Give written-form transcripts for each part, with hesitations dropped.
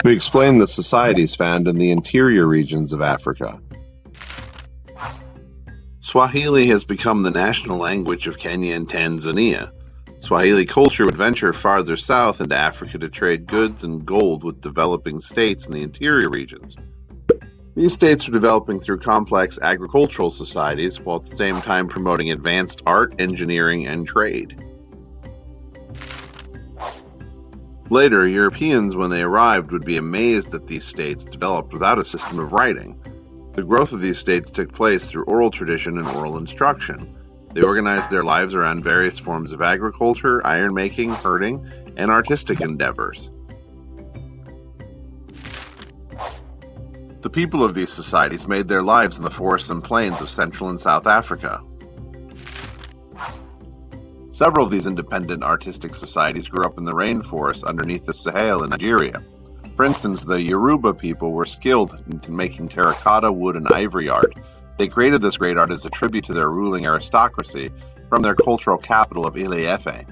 We explain the societies found in the interior regions of Africa. Swahili has become the national language of Kenya and Tanzania. Swahili culture would venture farther south into Africa to trade goods and gold with developing states in the interior regions. These states were developing through complex agricultural societies while at the same time promoting advanced art, engineering, and trade. Later, Europeans, when they arrived, would be amazed that these states developed without a system of writing. The growth of these states took place through oral tradition and oral instruction. They organized their lives around various forms of agriculture, iron-making, herding, and artistic endeavors. The people of these societies made their lives in the forests and plains of Central and South Africa. Several of these independent artistic societies grew up in the rainforest underneath the Sahel in Nigeria. For instance, the Yoruba people were skilled in making terracotta, wood, and ivory art. They created this great art as a tribute to their ruling aristocracy from their cultural capital of Ile-Ife.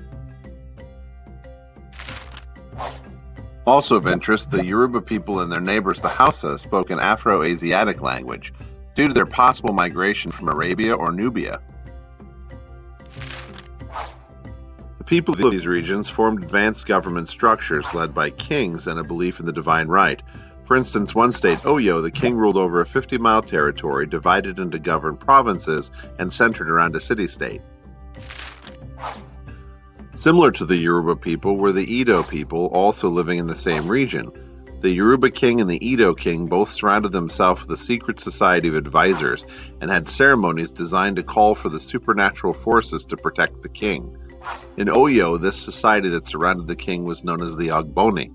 Also of interest, the Yoruba people and their neighbors, the Hausa, spoke an Afro-Asiatic language due to their possible migration from Arabia or Nubia. The people of these regions formed advanced government structures led by kings and a belief in the divine right. For instance, one state, Oyo, the king ruled over a 50-mile territory divided into governed provinces and centered around a city-state. Similar to the Yoruba people were the Edo people, also living in the same region. The Yoruba king and the Edo king both surrounded themselves with a secret society of advisors and had ceremonies designed to call for the supernatural forces to protect the king. In Oyo, this society that surrounded the king was known as the Ogboni.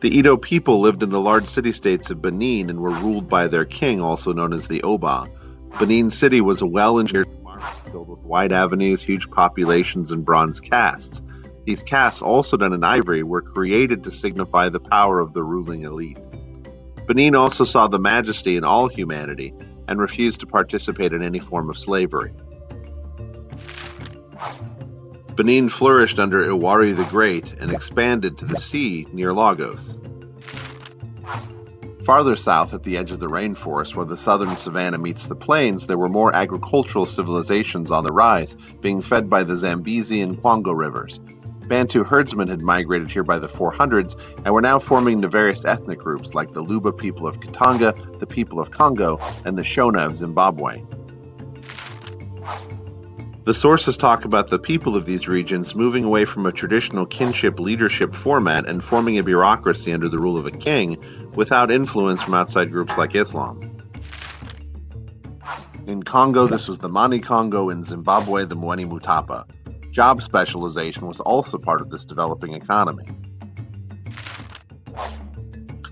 The Edo people lived in the large city-states of Benin and were ruled by their king, also known as the Oba. Benin City was a well-engineered market filled with wide avenues, huge populations, and bronze casts. These casts, also done in ivory, were created to signify the power of the ruling elite. Benin also saw the majesty in all humanity and refused to participate in any form of slavery. Benin flourished under Iwari the Great and expanded to the sea near Lagos. Farther south, at the edge of the rainforest where the southern savanna meets the plains, there were more agricultural civilizations on the rise, being fed by the Zambezi and Kwango rivers. Bantu herdsmen had migrated here by the 400s and were now forming into various ethnic groups like the Luba people of Katanga, the people of Congo, and the Shona of Zimbabwe. The sources talk about the people of these regions moving away from a traditional kinship leadership format and forming a bureaucracy under the rule of a king without influence from outside groups like Islam. In Congo, this was the Mani Congo, in Zimbabwe, the Mweni Mutapa. Job specialization was also part of this developing economy.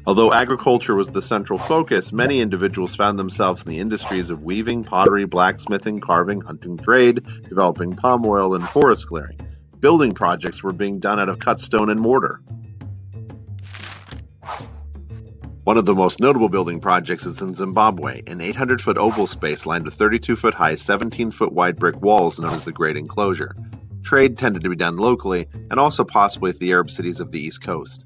Although agriculture was the central focus, many individuals found themselves in the industries of weaving, pottery, blacksmithing, carving, hunting trade, developing palm oil, and forest clearing. Building projects were being done out of cut stone and mortar. One of the most notable building projects is in Zimbabwe, an 800-foot oval space lined with 32-foot high, 17-foot wide brick walls known as the Great Enclosure. Trade tended to be done locally, and also possibly at the Arab cities of the East Coast.